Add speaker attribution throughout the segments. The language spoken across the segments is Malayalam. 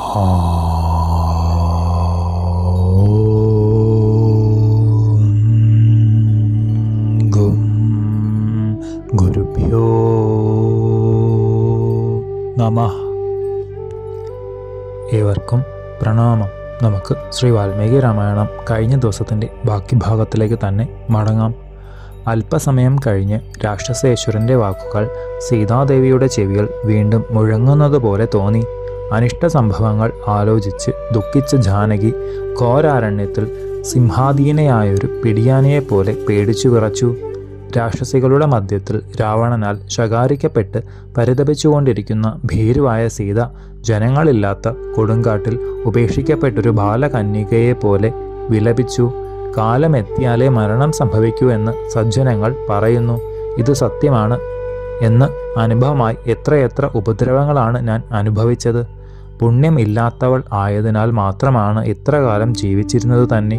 Speaker 1: ഗുരുഭ്യോ നമഃ. ഏവർക്കും പ്രണാമം. നമുക്ക് ശ്രീ വാൽമീകി രാമായണം കഴിഞ്ഞ ദിവസത്തിൻ്റെ ബാക്കി ഭാഗത്തിലേക്ക് തന്നെ മടങ്ങാം. അല്പസമയം കഴിഞ്ഞ് രാക്ഷസേശ്വരൻ്റെ വാക്കുകൾ സീതാദേവിയുടെ ചെവികൾ വീണ്ടും മുഴങ്ങുന്നത് പോലെ തോന്നി. അനിഷ്ട സംഭവങ്ങൾ ആലോചിച്ച് ദുഃഖിച്ച ജാനകി ഘോരാരണ്യത്തിൽ സിംഹാധീനയായൊരു പിടിയാനയെപ്പോലെ പേടിച്ചു വിറച്ചു. രാക്ഷസികളുടെ മധ്യത്തിൽ രാവണനാൽ ശകാരിക്കപ്പെട്ട് പരിതപിച്ചുകൊണ്ടിരിക്കുന്ന ഭീരുവായ സീത ജനങ്ങളില്ലാത്ത കൊടുങ്കാട്ടിൽ ഉപേക്ഷിക്കപ്പെട്ടൊരു ബാലകന്യകയെപ്പോലെ വിലപിച്ചു. കാലമെത്തിയാലേ മരണം സംഭവിക്കൂ എന്ന് സജ്ജനങ്ങൾ പറയുന്നു. ഇത് സത്യമാണ് എന്ന് അനുഭവമായി എത്രയെത്ര ഉപദ്രവങ്ങളാണ് ഞാൻ അനുഭവിച്ചത്. പുണ്യം ഇല്ലാത്തവൾ ആയതിനാൽ മാത്രമാണ് ഇത്രകാലം ജീവിച്ചിരുന്നത് തന്നെ.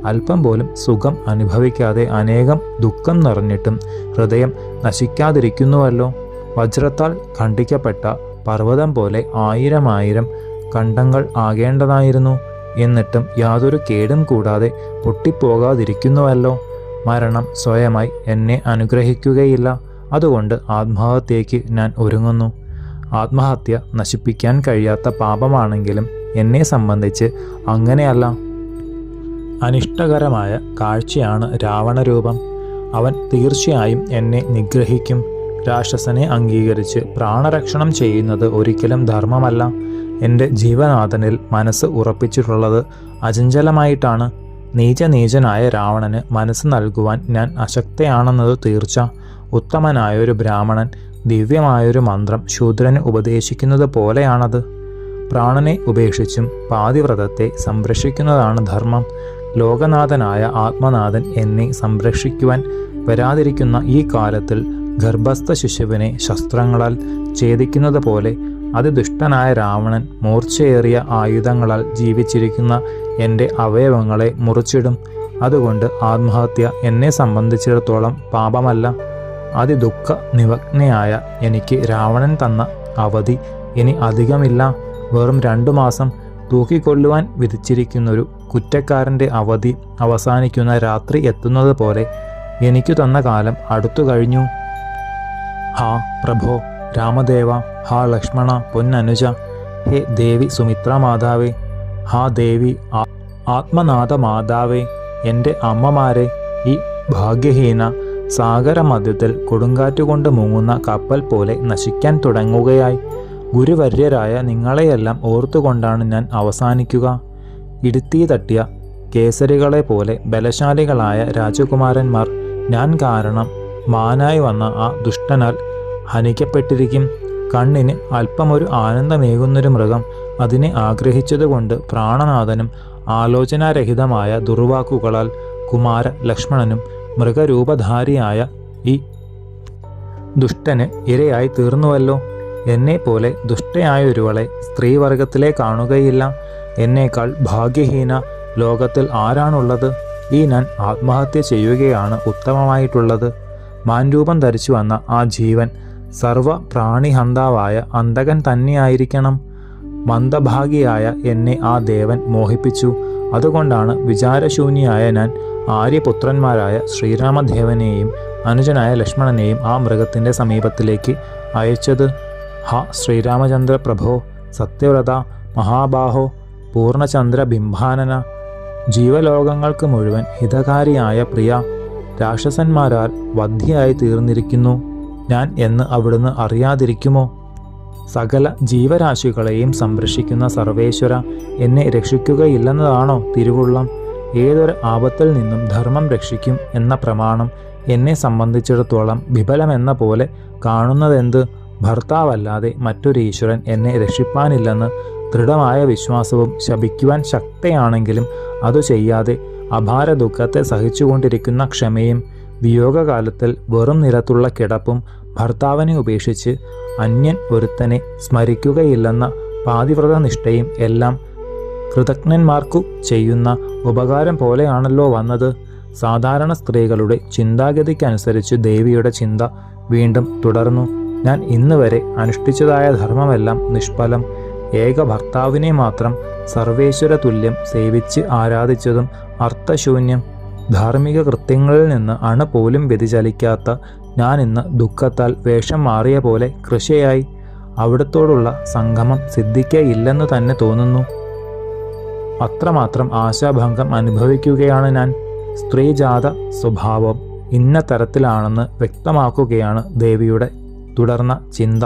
Speaker 1: അല്പം പോലും സുഖം അനുഭവിക്കാതെ അനേകം ദുഃഖം നിറഞ്ഞിട്ടും ഹൃദയം നശിക്കാതിരിക്കുന്നുവല്ലോ. വജ്രത്താൽ ഖണ്ഡിക്കപ്പെട്ട പർവ്വതം പോലെ ആയിരം ഖണ്ഡങ്ങൾ ആകേണ്ടതായിരുന്നു. എന്നിട്ടും യാതൊരു കേടും കൂടാതെ പൊട്ടിപ്പോകാതിരിക്കുന്നുവല്ലോ. മരണം സ്വയമായി എന്നെ അനുഗ്രഹിക്കുകയില്ല. അതുകൊണ്ട് ആത്മഹത്യയ്ക്ക് ഞാൻ ഒരുങ്ങുന്നു. ആത്മഹത്യ നശിപ്പിക്കാൻ കഴിയാത്ത പാപമാണെങ്കിലും എന്നെ സംബന്ധിച്ച് അങ്ങനെയല്ല. അനിഷ്ടകരമായ കാഴ്ചയാണ് രാവണരൂപം. അവൻ തീർച്ചയായും എന്നെ നിഗ്രഹിക്കും. രാക്ഷസനെ അംഗീകരിച്ച് പ്രാണരക്ഷണം ചെയ്യുന്നത് ഒരിക്കലും ധർമ്മമല്ല. എൻ്റെ ജീവനാഥനിൽ മനസ്സ് ഉറപ്പിച്ചിട്ടുള്ളത് അചഞ്ചലമായിട്ടാണ്. നീചനായ രാവണന് മനസ്സ് നൽകുവാൻ ഞാൻ അശക്തയാണെന്നത് തീർച്ച. ഉത്തമനായൊരു ബ്രാഹ്മണൻ ദിവ്യമായൊരു മന്ത്രം ശൂദ്രന് ഉപദേശിക്കുന്നത് പോലെയാണത്. പ്രാണനെ ഉപേക്ഷിച്ചും പാതിവ്രതത്തെ സംരക്ഷിക്കുന്നതാണ് ധർമ്മം. ലോകനാഥനായ ആത്മനാഥൻ എന്നെ സംരക്ഷിക്കുവാൻ വരാതിരിക്കുന്ന ഈ കാലത്തിൽ ഗർഭസ്ഥ ശിശുവിനെ ശസ്ത്രങ്ങളാൽ ഛേദിക്കുന്നത് പോലെ അതിദുഷ്ടനായ രാവണൻ മൂർച്ചയേറിയ ആയുധങ്ങളാൽ ജീവിച്ചിരിക്കുന്ന എൻ്റെ അവയവങ്ങളെ മുറിച്ചിടും. അതുകൊണ്ട് ആത്മഹത്യ എന്നെ സംബന്ധിച്ചിടത്തോളം പാപമല്ല. അതിദുഃഖ നിമഗ്നയായ എനിക്ക് രാവണൻ തന്ന അവധി ഇനി അധികമില്ല. വെറും 2 മാസം. തൂക്കിക്കൊല്ലുവാൻ വിധിച്ചിരിക്കുന്നൊരു കുറ്റക്കാരൻ്റെ അവധി അവസാനിക്കുന്ന രാത്രി എത്തുന്നത് പോലെ എനിക്കു തന്ന കാലം അടുത്തു കഴിഞ്ഞു. ഹാ പ്രഭോ, രാമദേവ, ഹാ ലക്ഷ്മണ, പൊന്നനുജ, ഹേ ദേവി സുമിത്ര മാതാവേ, ഹാ ദേവി ആത്മനാഥ മാതാവേ, എൻ്റെ അമ്മമാരെ, ഈ ഭാഗ്യഹീന സാഗരമധ്യത്തിൽ കൊടുങ്കാറ്റുകൊണ്ട് മുങ്ങുന്ന കപ്പൽ പോലെ നശിക്കാൻ തുടങ്ങുകയായി. ഗുരുവര്യരായ നിങ്ങളെയെല്ലാം ഓർത്തുകൊണ്ടാണ് ഞാൻ അവസാനിക്കുക. ഇടുത്തി തട്ടിയ കേസരികളെ പോലെ ബലശാലികളായ രാജകുമാരന്മാർ ഞാൻ കാരണം മാനായി വന്ന ആ ദുഷ്ടനാൽ ഹനിക്കപ്പെട്ടിരിക്കും. കണ്ണിന് അല്പമൊരു ആനന്ദമേകുന്നൊരു മൃഗം അതിനെ ആഗ്രഹിച്ചതുകൊണ്ട് പ്രാണനാഥനും ആലോചനാരഹിതമായ ദുർവാക്കുകളാൽ കുമാര ലക്ഷ്മണനും മൃഗരൂപധാരിയായ ഈ ദുഷ്ടന് ഇരയായി തീർന്നുവല്ലോ. എന്നെപ്പോലെ ദുഷ്ടയായൊരുവളെ സ്ത്രീവർഗത്തിലെ കാണുകയില്ല. എന്നേക്കാൾ ഭാഗ്യഹീന ലോകത്തിൽ ആരാണുള്ളത്? ഈ ഞാൻ ആത്മഹത്യ ചെയ്യുകയാണ് ഉത്തമമായിട്ടുള്ളത്. മാൻരൂപം ധരിച്ചു വന്ന ആ ജീവൻ സർവ പ്രാണിഹന്താവായ അന്തകൻ തന്നെയായിരിക്കണം. മന്ദഭാഗിയായ എന്നെ ആ ദേവൻ മോഹിപ്പിച്ചു. അതുകൊണ്ടാണ് വിചാരശൂന്യായ ഞാൻ ആര്യപുത്രന്മാരായ ശ്രീരാമദേവനെയും അനുജനായ ലക്ഷ്മണനെയും ആ മൃഗത്തിൻ്റെ സമീപത്തിലേക്ക് അയച്ചത്. ഹാ ശ്രീരാമചന്ദ്ര പ്രഭോ, സത്യവ്രത, മഹാബാഹോ, പൂർണ്ണചന്ദ്ര ബിംബാനന, ജീവലോകങ്ങൾക്ക് മുഴുവൻ ഹിതകാരിയായ പ്രിയ, രാക്ഷസന്മാരാൽ വധ്യയായി തീർന്നിരിക്കുന്നു ഞാൻ എന്ന് അവിടുന്ന് അറിയാതിരിക്കുമോ? സകല ജീവരാശികളെയും സംരക്ഷിക്കുന്ന സർവേശ്വര, എന്നെ രക്ഷിക്കുകയില്ലെന്നതാണോ തിരുവുള്ളം? ഏതൊരു ആപത്തിൽ നിന്നും ധർമ്മം രക്ഷിക്കും എന്ന പ്രമാണം എന്നെ സംബന്ധിച്ചിടത്തോളം വിഫലമെന്ന പോലെ കാണുന്നതെന്ത്? ഭർത്താവല്ലാതെ മറ്റൊരു ഈശ്വരൻ എന്നെ രക്ഷിപ്പാനില്ലെന്ന് ദൃഢമായ വിശ്വാസവും ശപിക്കുവാൻ ശക്തയാണെങ്കിലും അതു ചെയ്യാതെ അപാര ദുഃഖത്തെ സഹിച്ചുകൊണ്ടിരിക്കുന്ന ക്ഷമയും, വിയോഗകാലത്തിൽ വെറും നിലത്തുള്ള കിടപ്പും, ഭർത്താവിനെ ഉപേക്ഷിച്ച് അന്യൻ ഒരുത്തനെ സ്മരിക്കുകയില്ലെന്ന പാതിവ്രതനിഷ്ഠയും എല്ലാം കൃതജ്ഞന്മാർക്കു ചെയ്യുന്ന ഉപകാരം പോലെയാണല്ലോ വന്നത്. സാധാരണ സ്ത്രീകളുടെ ചിന്താഗതിക്കനുസരിച്ച് ദേവിയുടെ ചിന്ത വീണ്ടും തുടർന്നു. ഞാൻ ഇന്ന് വരെ അനുഷ്ഠിച്ചതായ ധർമ്മമെല്ലാം നിഷ്ഫലം. ഏക ഭർത്താവിനെ മാത്രം സർവേശ്വര തുല്യം സേവിച്ച് ആരാധിച്ചതും അർത്ഥശൂന്യം. ധാർമ്മിക കൃത്യങ്ങളിൽ നിന്ന് അണു പോലും വ്യതിചലിക്കാത്ത ഞാൻ ഇന്ന് ദുഃഖത്താൽ വേഷം മാറിയ പോലെ കൃശയായി. അവിടത്തോടുള്ള സംഗമം സിദ്ധിക്കയില്ലെന്ന് തന്നെ തോന്നുന്നു. അത്രമാത്രം ആശാഭംഗം അനുഭവിക്കുകയാണ് ഞാൻ. സ്ത്രീജാത സ്വഭാവം ഇന്ന തരത്തിലാണെന്ന് വ്യക്തമാക്കുകയാണ് ദേവിയുടെ തുടർന്ന ചിന്ത.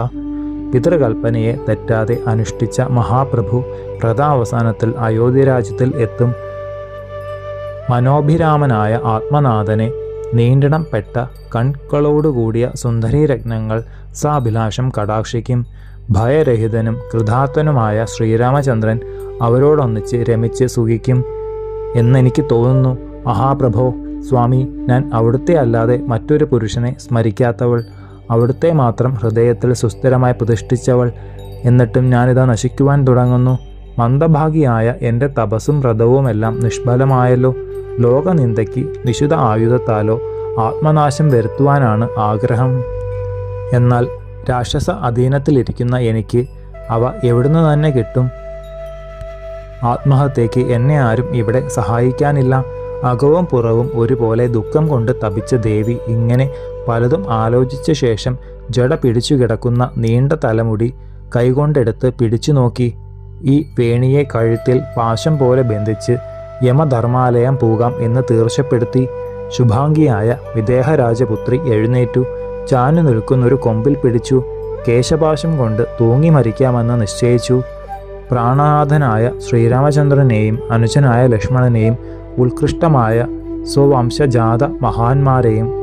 Speaker 1: പിതൃകൽപ്പനയെ തെറ്റാതെ അനുഷ്ഠിച്ച മഹാപ്രഭു വ്രതാവസാനത്തിൽ അയോധ്യരാജ്യത്തിൽ എത്തും. മനോഭിരാമനായ ആത്മനാഥനെ നീണ്ടിടം പെട്ട കൺകളോടുകൂടിയ സുന്ദരീരത്നങ്ങൾ സാഭിലാഷം കടാക്ഷിക്കും. ഭയരഹിതനും കൃതാർത്ഥനുമായ ശ്രീരാമചന്ദ്രൻ അവരോടൊന്നിച്ച് രമിച്ച് സുഖിക്കും എന്നെനിക്ക് തോന്നുന്നു. മഹാപ്രഭോ, സ്വാമി, ഞാൻ അവിടുത്തെ അല്ലാതെ മറ്റൊരു പുരുഷനെ സ്മരിക്കാത്തവൾ, അവിടുത്തെ മാത്രം ഹൃദയത്തിൽ സുസ്ഥിരമായി പ്രതിഷ്ഠിച്ചവൾ. എന്നിട്ടും ഞാനിതാ നശിക്കുവാൻ തുടങ്ങുന്നു. മന്ദഭാഗിയായ എൻ്റെ തപസ്സും വ്രതവുമെല്ലാം നിഷ്ഫലമായല്ലോ. ലോകനിന്ദയ്ക്ക് നിശിത ആയുധത്താലോ ആത്മനാശം വരുത്തുവാനാണ് ആഗ്രഹം. എന്നാൽ രാക്ഷസ അധീനത്തിലിരിക്കുന്ന എനിക്ക് അവ എവിടുന്ന് തന്നെ കിട്ടും? ആത്മഹത്യയ്ക്ക് എന്നെ ആരും ഇവിടെ സഹായിക്കാനില്ല. അകവും പുറവും ഒരുപോലെ ദുഃഖം കൊണ്ട് തപിച്ച ദേവി ഇങ്ങനെ പലതും ആലോചിച്ച ശേഷം ജട പിടിച്ചു കിടക്കുന്ന നീണ്ട തലമുടി കൈകൊണ്ടെടുത്ത് പിടിച്ചു നോക്കി. ഈ വേണിയെ കഴുത്തിൽ പാശം പോലെ ബന്ധിച്ച് യമധർമാലയം പോകാം എന്ന് തീർച്ചപ്പെടുത്തി. ശുഭാംഗിയായ വിദേഹരാജപുത്രി എഴുന്നേറ്റു. ചാഞ്ഞു നിൽക്കുന്നൊരു കൊമ്പിൽ പിടിച്ചു. കേശപാശം കൊണ്ട് തൂങ്ങി മരിക്കാമെന്ന് നിശ്ചയിച്ചു. പ്രാണനാഥനായ ശ്രീരാമചന്ദ്രനെയും അനുജനായ ലക്ഷ്മണനെയും ഉത്കൃഷ്ടമായ സ്വവംശജാത മഹാന്മാരെയും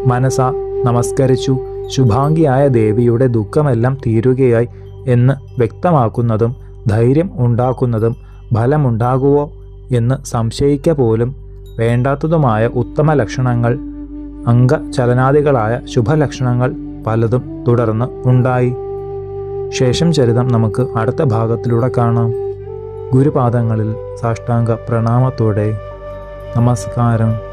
Speaker 1: മനസ നമസ്കരിച്ചു. ശുഭാംഗിയായ ദേവിയുടെ ദുഃഖമെല്ലാം തീരുകയായി എന്ന് വ്യക്തമാക്കുന്നതും ധൈര്യം ഉണ്ടാക്കുന്നതും ഫലമുണ്ടാകുവോ എന്ന് സംശയിക്ക പോലും വേണ്ടാത്തതുമായ ഉത്തമ ലക്ഷണങ്ങൾ, അംഗചലനാദികളായ ശുഭലക്ഷണങ്ങൾ പലതും തുടർന്ന് ഉണ്ടായി. ശേഷം ചരിതം നമുക്ക് അടുത്ത ഭാഗത്തിലൂടെ കാണാം. ഗുരുപാദങ്ങളിൽ സാഷ്ടാംഗ പ്രണാമത്തോടെ നമസ്കാരം.